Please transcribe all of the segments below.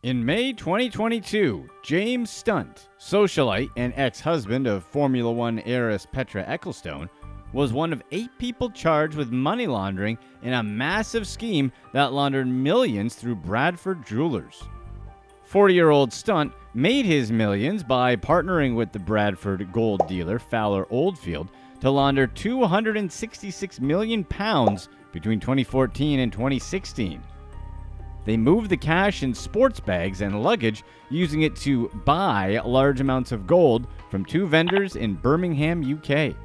In May 2022, James Stunt, socialite and ex-husband of Formula One heiress Petra ECCLESTONE, was one of 8 people charged with money laundering in a massive scheme that laundered millions through Bradford Jewelers. 40-year-old Stunt made his millions by partnering with the Bradford gold dealer Fowler Oldfield to launder £266 million between 2014 and 2016. They moved the cash in sports bags and luggage, using it to buy large amounts of gold from 2 vendors in Birmingham, UK.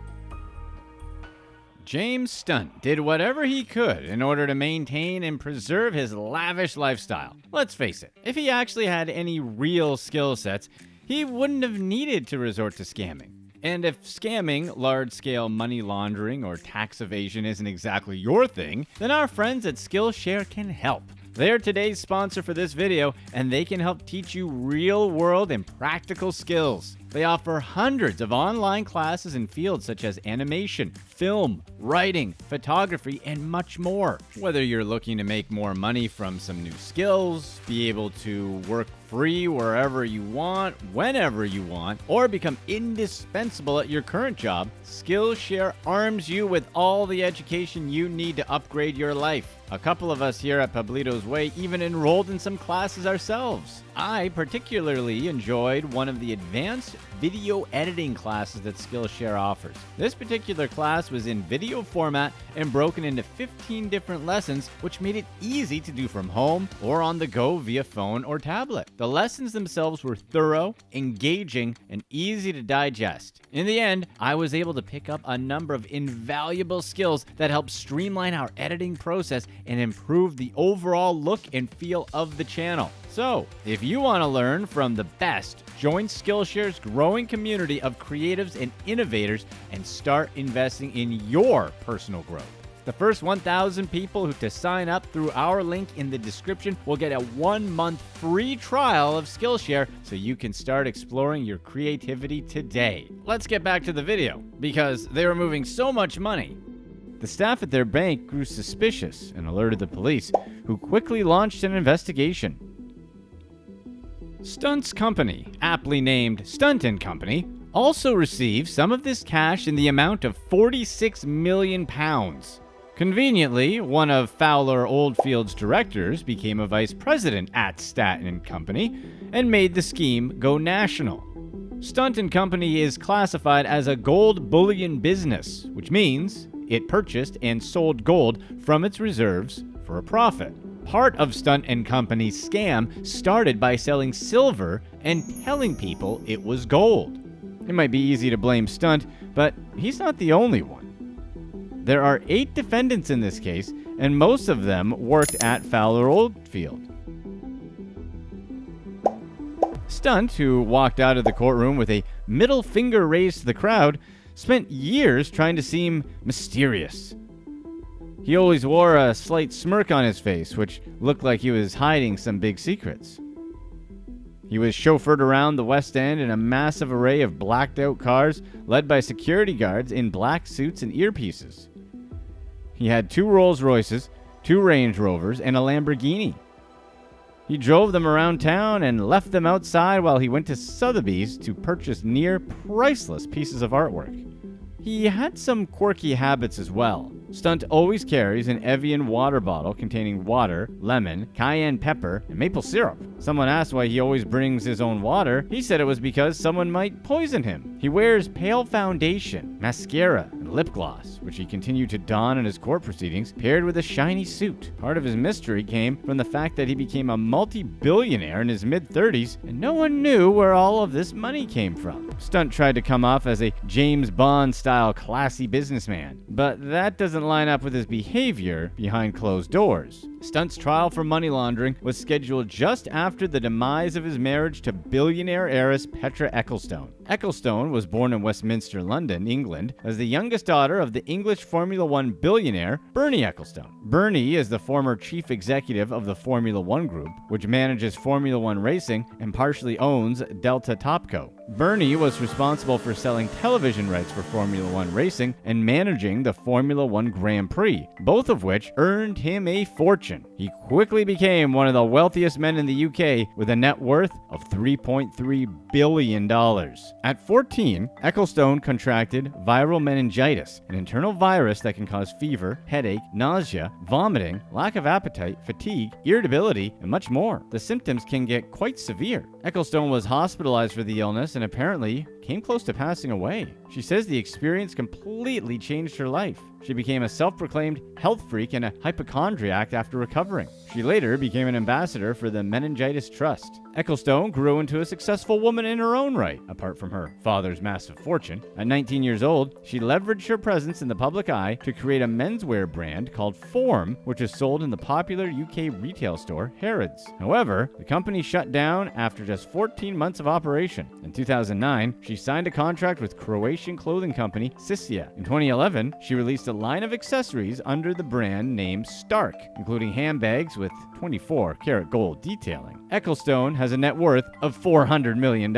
James Stunt did whatever he could in order to maintain and preserve his lavish lifestyle. Let's face it, if he actually had any real skill sets, he wouldn't have needed to resort to scamming. And if scamming, large-scale money laundering, or tax evasion isn't exactly your thing, then our friends at Skillshare can help. They're today's sponsor for this video, and they can help teach you real-world and practical skills. They offer hundreds of online classes in fields such as animation, film, writing, photography, and much more. Whether you're looking to make more money from some new skills, be able to work free wherever you want, whenever you want, or become indispensable at your current job, Skillshare arms you with all the education you need to upgrade your life. A couple of us here at Pablito's Way even enrolled in some classes ourselves. I particularly enjoyed one of the advanced video editing classes that Skillshare offers. This particular class was in video format and broken into 15 different lessons, which made it easy to do from home or on the go via phone or tablet. The lessons themselves were thorough, engaging, and easy to digest. In the end, I was able to pick up a number of invaluable skills that helped streamline our editing process and improve the overall look and feel of the channel. So, if you want to learn from the best, join Skillshare's growing community of creatives and innovators and start investing in your personal growth. The first 1,000 people to sign up through our link in the description will get a 1-month free trial of Skillshare so you can start exploring your creativity today. Let's get back to the video, because they were moving so much money. The staff at their bank grew suspicious and alerted the police, who quickly launched an investigation. Stunt's company, aptly named Stunt & Company, also received some of this cash in the amount of £46 million. Conveniently, one of Fowler Oldfield's directors became a vice president at Stunt & Company and made the scheme go national. Stunt & Company is classified as a gold bullion business, which means it purchased and sold gold from its reserves for a profit. Part of Stunt & Company's scam started by selling silver and telling people it was gold. It might be easy to blame Stunt, but he's not the only one. There are 8 defendants in this case, and most of them worked at Fowler Oldfield. Stunt, who walked out of the courtroom with a middle finger raised to the crowd, spent years trying to seem mysterious. He always wore a slight smirk on his face, which looked like he was hiding some big secrets. He was chauffeured around the West End in a massive array of blacked-out cars led by security guards in black suits and earpieces. He had 2 Rolls-Royces, 2 Range Rovers, and a Lamborghini. He drove them around town and left them outside while he went to Sotheby's to purchase near-priceless pieces of artwork. He had some quirky habits as well. Stunt always carries an Evian water bottle containing water, lemon, cayenne pepper, and maple syrup. Someone asked why he always brings his own water. He said it was because someone might poison him. He wears pale foundation, mascara, and lip gloss, which he continued to don in his court proceedings, paired with a shiny suit. Part of his mystery came from the fact that he became a multi-billionaire in his mid-30s, and no one knew where all of this money came from. Stunt tried to come off as a James Bond-style classy businessman, but that doesn't line up with his behavior behind closed doors. Stunt's trial for money laundering was scheduled just after the demise of his marriage to billionaire heiress Petra ECCLESTONE. ECCLESTONE was born in Westminster, London, England, as the youngest daughter of the English Formula One billionaire Bernie ECCLESTONE. Bernie is the former chief executive of the Formula One Group, which manages Formula One racing and partially owns Delta Topco. Bernie was responsible for selling television rights for Formula One racing and managing the Formula One Grand Prix, both of which earned him a fortune. He quickly became one of the wealthiest men in the UK with a net worth of $3.3 billion. At 14, Ecclestone contracted viral meningitis, an internal virus that can cause fever, headache, nausea, vomiting, lack of appetite, fatigue, irritability, and much more. The symptoms can get quite severe. Ecclestone was hospitalized for the illness and apparently came close to passing away. She says the experience completely changed her life. She became a self-proclaimed health freak and a hypochondriac after recovering. She later became an ambassador for the Meningitis Trust. Ecclestone grew into a successful woman in her own right, apart from her father's massive fortune. At 19 years old, she leveraged her presence in the public eye to create a menswear brand called Form, which is sold in the popular UK retail store Harrods. However, the company shut down after just 14 months of operation. In 2009, she signed a contract with Croatian clothing company Sissia. In 2011, she released a line of accessories under the brand name Stark, including handbags with 24-karat gold detailing. Ecclestone has a net worth of $400 million.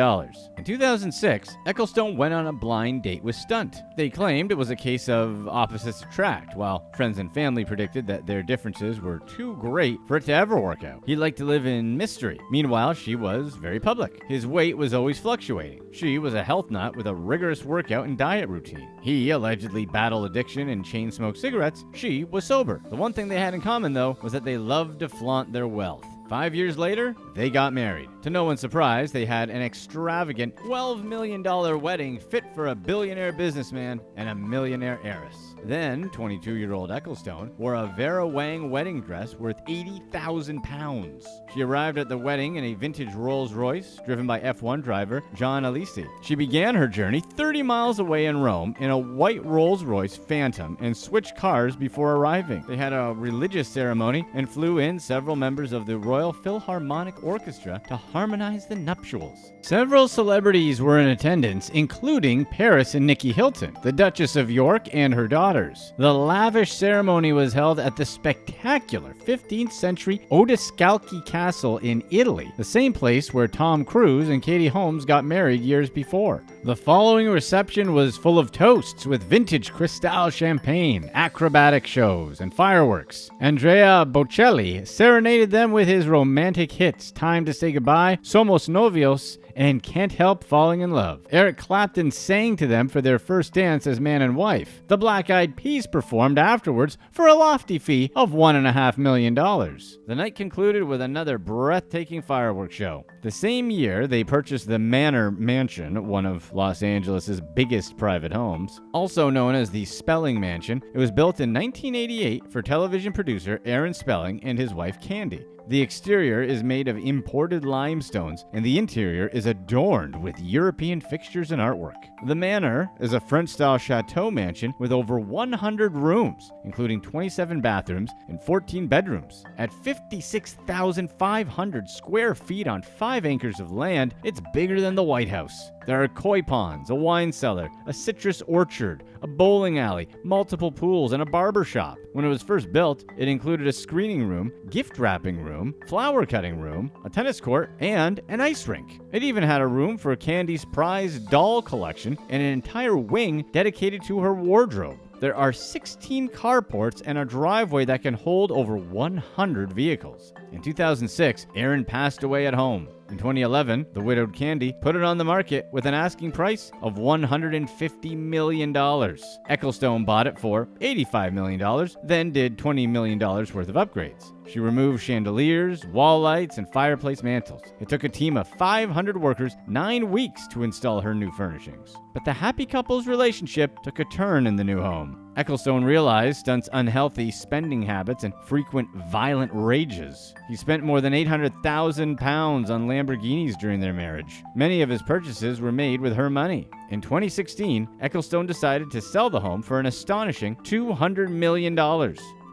In 2006, Ecclestone went on a blind date with STUNT. They claimed it was a case of opposites attract, while friends and family predicted that their differences were too great for it to ever work out. He liked to live in mystery. Meanwhile, she was very public. His weight was always fluctuating. She was a health nut with a rigorous workout and diet routine. He allegedly battled addiction and chain-smoked cigarettes. She was sober. The one thing they had in common, though, was that they loved to flaunt their wealth. 5 years later, they got married. To no one's surprise, they had an extravagant $12 million wedding fit for a billionaire businessman and a millionaire heiress. Then, 22-year-old Ecclestone wore a Vera Wang wedding dress worth 80,000 pounds. She arrived at the wedding in a vintage Rolls-Royce driven by F1 driver John Alesi. She began her journey 30 miles away in Rome in a white Rolls-Royce Phantom and switched cars before arriving. They had a religious ceremony and flew in several members of the Royal Philharmonic Orchestra to harmonize the nuptials. Several celebrities were in attendance, including Paris and Nikki Hilton, the Duchess of York, and her daughters. The lavish ceremony was held at the spectacular 15th century Odescalchi Castle in Italy, the same place where Tom Cruise and Katie Holmes got married years before. The following reception was full of toasts with vintage Cristal champagne, acrobatic shows, and fireworks. Andrea Bocelli serenaded them with his romantic hits Time to Say Goodbye, Somos Novios, and Can't Help Falling in Love. Eric Clapton sang to them for their first dance as man and wife. The Black Eyed Peas performed afterwards for a lofty fee of $1.5 million. The night concluded with another breathtaking fireworks show. The same year, they purchased the Manor Mansion, one of Los Angeles' biggest private homes. Also known as the Spelling Mansion, it was built in 1988 for television producer Aaron Spelling and his wife Candy. The exterior is made of imported limestones, and the interior is adorned with European fixtures and artwork. The manor is a French-style chateau mansion with over 100 rooms, including 27 bathrooms and 14 bedrooms. At 56,500 square feet on 5 acres of land, it's bigger than the White House. There are koi ponds, a wine cellar, a citrus orchard, a bowling alley, multiple pools, and a barber shop. When it was first built, it included a screening room, gift wrapping room, flower cutting room, a tennis court, and an ice rink. It even had a room for Candy's prized doll collection and an entire wing dedicated to her wardrobe. There are 16 carports and a driveway that can hold over 100 vehicles. In 2006, Aaron passed away at home. In 2011, the widowed Candy put it on the market with an asking price of $150 million. Ecclestone bought it for $85 million, then did $20 million worth of upgrades. She removed chandeliers, wall lights, and fireplace mantles. It took a team of 500 workers 9 weeks to install her new furnishings. But the happy couple's relationship took a turn in the new home. Ecclestone realized Stunt's unhealthy spending habits and frequent violent rages. He spent more than £800,000 on Lamborghinis during their marriage. Many of his purchases were made with her money. In 2016, Ecclestone decided to sell the home for an astonishing $200 million.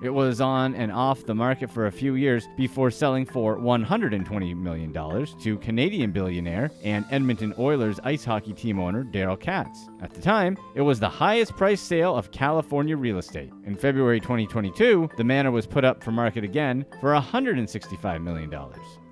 It was on and off the market for a few years before selling for $120 million to Canadian billionaire and Edmonton Oilers ice hockey team owner Darryl Katz. At the time, it was the highest priced sale of California real estate. In February 2022, the manor was put up for market again for $165 million.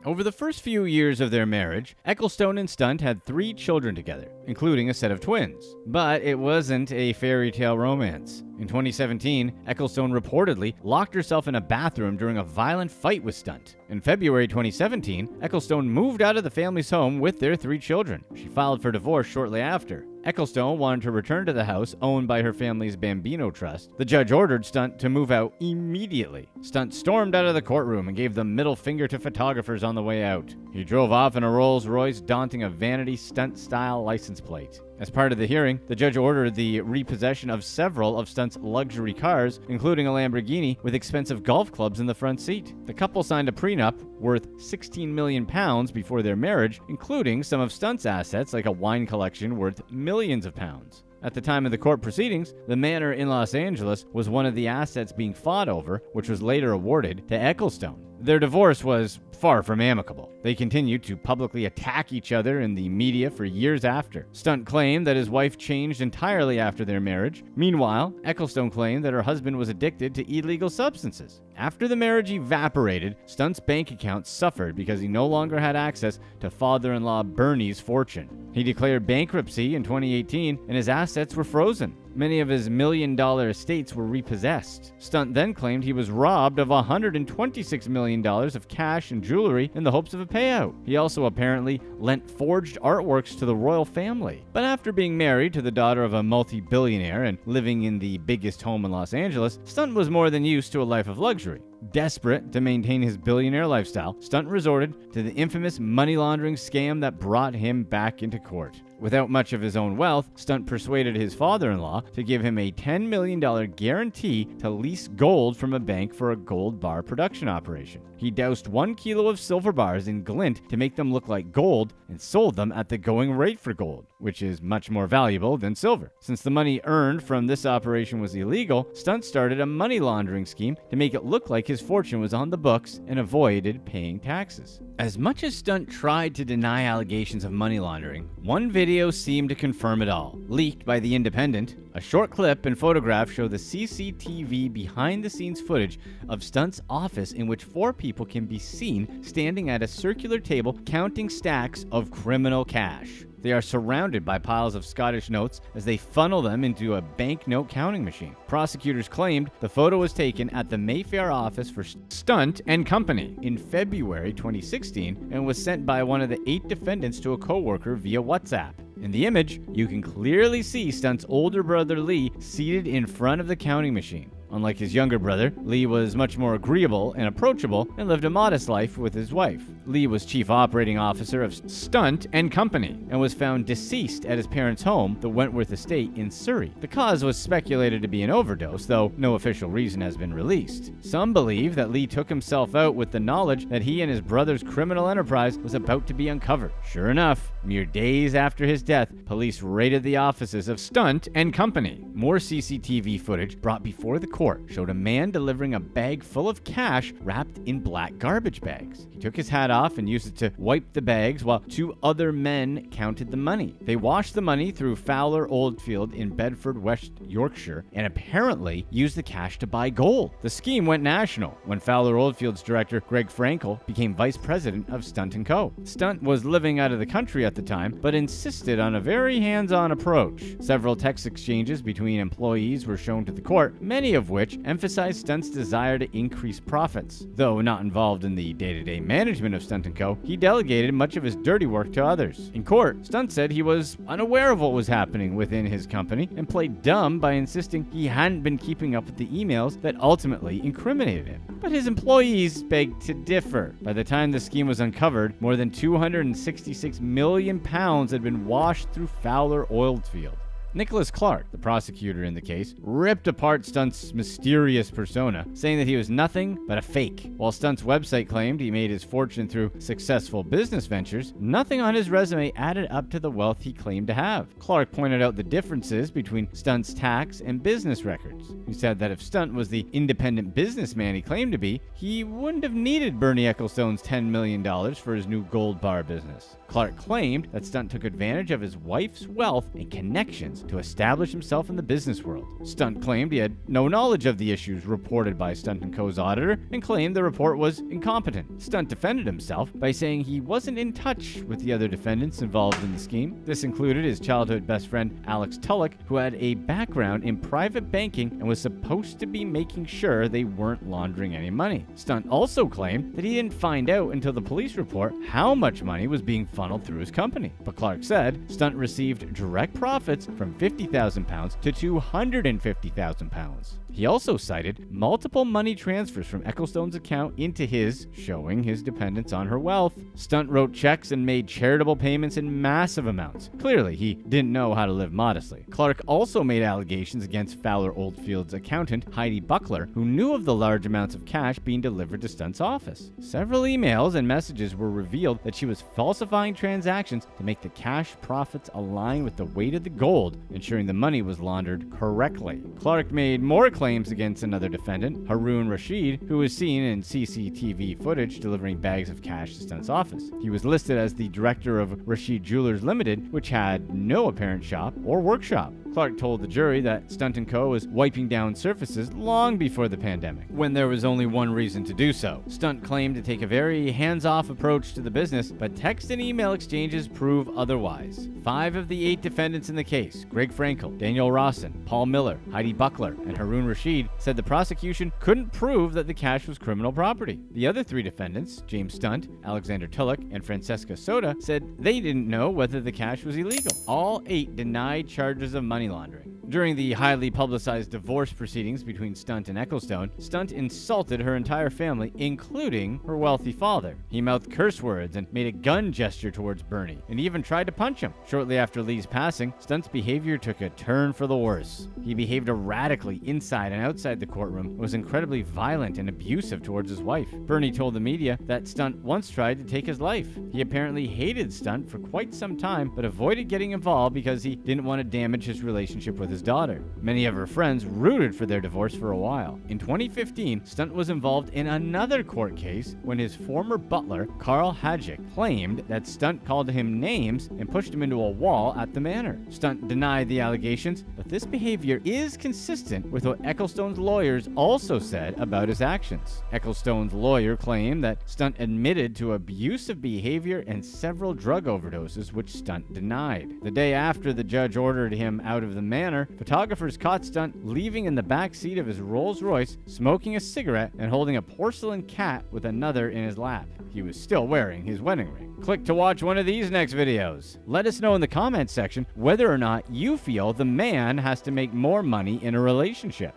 Over the first few years of their marriage, ECCLESTONE and Stunt had 3 children together, including a set of twins. But it wasn't a fairy tale romance. In 2017, ECCLESTONE reportedly locked herself in a bathroom during a violent fight with Stunt. In February 2017, ECCLESTONE moved out of the family's home with their 3 children. She filed for divorce shortly after. ECCLESTONE wanted to return to the house owned by her family's Bambino Trust. The judge ordered Stunt to move out immediately. Stunt stormed out of the courtroom and gave the middle finger to photographers on the way out. He drove off in a Rolls-Royce, daunting a vanity stunt-style license plate. As part of the hearing, the judge ordered the repossession of several of Stunt's luxury cars, including a Lamborghini with expensive golf clubs in the front seat. The couple signed a prenup worth £16 million before their marriage, including some of Stunt's assets like a wine collection worth millions of pounds. At the time of the court proceedings, the manor in Los Angeles was one of the assets being fought over, which was later awarded to ECCLESTONE. Their divorce was far from amicable. They continued to publicly attack each other in the media for years after. Stunt claimed that his wife changed entirely after their marriage. Meanwhile, ECCLESTONE claimed that her husband was addicted to illegal substances. After the marriage evaporated, Stunt's bank account suffered because he no longer had access to father-in-law Bernie's fortune. He declared bankruptcy in 2018 and his assets were frozen. Many of his million-dollar estates were repossessed. Stunt then claimed he was robbed of $126 million of cash and jewelry in the hopes of a payout. He also apparently lent forged artworks to the royal family. But after being married to the daughter of a multi-billionaire and living in the biggest home in Los Angeles, Stunt was more than used to a life of luxury. Desperate to maintain his billionaire lifestyle, Stunt resorted to the infamous money laundering scam that brought him back into court. Without much of his own wealth, Stunt persuaded his father-in-law to give him a $10 million guarantee to lease gold from a bank for a gold bar production operation. He doused 1 kilo of silver bars in glint to make them look like gold and sold them at the going rate for gold, which is much more valuable than silver. Since the money earned from this operation was illegal, Stunt started a money laundering scheme to make it look like his fortune was on the books and avoided paying taxes. As much as Stunt tried to deny allegations of money laundering, one video seemed to confirm it all. Leaked by The Independent, a short clip and photograph show the CCTV behind-the-scenes footage of Stunt's office in which 4 people can be seen standing at a circular table counting stacks of criminal cash. They are surrounded by piles of Scottish notes as they funnel them into a banknote counting machine. Prosecutors claimed the photo was taken at the Mayfair office for Stunt and Company in February 2016 and was sent by one of the 8 defendants to a coworker via WhatsApp. In the image, you can clearly see Stunt's older brother Lee seated in front of the counting machine. Unlike his younger brother, Lee was much more agreeable and approachable and lived a modest life with his wife. Lee was chief operating officer of Stunt and Company and was found deceased at his parents' home, the Wentworth Estate in Surrey. The cause was speculated to be an overdose, though no official reason has been released. Some believe that Lee took himself out with the knowledge that he and his brother's criminal enterprise was about to be uncovered. Sure enough, mere days after his death, police raided the offices of Stunt and Company. More CCTV footage brought before the court showed a man delivering a bag full of cash wrapped in black garbage bags. He took his hat off and used it to wipe the bags while 2 other men counted the money. They washed the money through Fowler Oldfield in Bedford, West Yorkshire, and apparently used the cash to buy gold. The scheme went national when Fowler Oldfield's director, Greg Frankel, became vice president of Stunt & Co. Stunt was living out of the country at the time, but insisted on a very hands-on approach. Several text exchanges between employees were shown to the court, many of which emphasized Stunt's desire to increase profits. Though not involved in the day-to-day management of Stunt & Co., he delegated much of his dirty work to others. In court, Stunt said he was unaware of what was happening within his company and played dumb by insisting he hadn't been keeping up with the emails that ultimately incriminated him. But his employees begged to differ. By the time the scheme was uncovered, more than £266 million had been washed through Fowler Oldfield. Nicholas Clark, the prosecutor in the case, ripped apart Stunt's mysterious persona, saying that he was nothing but a fake. While Stunt's website claimed he made his fortune through successful business ventures, nothing on his resume added up to the wealth he claimed to have. Clark pointed out the differences between Stunt's tax and business records. He said that if Stunt was the independent businessman he claimed to be, he wouldn't have needed Bernie Ecclestone's $10 million for his new gold bar business. Clark claimed that Stunt took advantage of his wife's wealth and connections to establish himself in the business world. Stunt claimed he had no knowledge of the issues reported by Stunt & Co.'s auditor and claimed the report was incompetent. Stunt defended himself by saying he wasn't in touch with the other defendants involved in the scheme. This included his childhood best friend Alex Tulloch, who had a background in private banking and was supposed to be making sure they weren't laundering any money. Stunt also claimed that he didn't find out until the police report how much money was being funneled through his company. But Clark said Stunt received direct profits from £50,000 to £250,000. He also cited multiple money transfers from ECCLESTONE's account into his, showing his dependence on her wealth. Stunt wrote checks and made charitable payments in massive amounts. Clearly, he didn't know how to live modestly. Clark also made allegations against Fowler Oldfield's accountant, Heidi Buckler, who knew of the large amounts of cash being delivered to Stunt's office. Several emails and messages were revealed that she was falsifying transactions to make the cash profits align with the weight of the gold, ensuring the money was laundered correctly. Clark made more claims against another defendant, Harun Rashid, who was seen in CCTV footage delivering bags of cash to Stunt's office. He was listed as the director of Rashid Jewelers Limited, which had no apparent shop or workshop. Clark told the jury that Stunt & Co. was wiping down surfaces long before the pandemic, when there was only one reason to do so. Stunt claimed to take a very hands-off approach to the business, but text and email exchanges prove otherwise. 5 of the 8 defendants in the case, Greg Frankel, Daniel Rawson, Paul Miller, Heidi Buckler, and Harun Rashid, said the prosecution couldn't prove that the cash was criminal property. The other 3 defendants, James Stunt, Alexander Tulloch, and Francesca Soda, said they didn't know whether the cash was illegal. All 8 denied charges of money laundering. During the highly publicized divorce proceedings between Stunt and ECCLESTONE, Stunt insulted her entire family, including her wealthy father. He mouthed curse words and made a gun gesture towards Bernie, and even tried to punch him. Shortly after Lee's passing, Stunt's behavior took a turn for the worse. He behaved erratically inside and outside the courtroom and was incredibly violent and abusive towards his wife. Bernie told the media that Stunt once tried to take his life. He apparently hated Stunt for quite some time, but avoided getting involved because he didn't want to damage his relationship with his daughter. Many of her friends rooted for their divorce for a while. In 2015, Stunt was involved in another court case when his former butler, Carl Hadjic, claimed that Stunt called him names and pushed him into a wall at the manor. Stunt denied the allegations, but this behavior is consistent with what ECCLESTONE's lawyers also said about his actions. ECCLESTONE's lawyer claimed that Stunt admitted to abusive behavior and several drug overdoses, which Stunt denied. The day after the judge ordered him out of the manor, photographers caught Stunt leaving in the back seat of his Rolls-Royce, smoking a cigarette and holding a porcelain cat with another in his lap. He was still wearing his wedding ring. Click to watch one of these next videos. Let us know in the comments section whether or not you feel the man has to make more money in a relationship.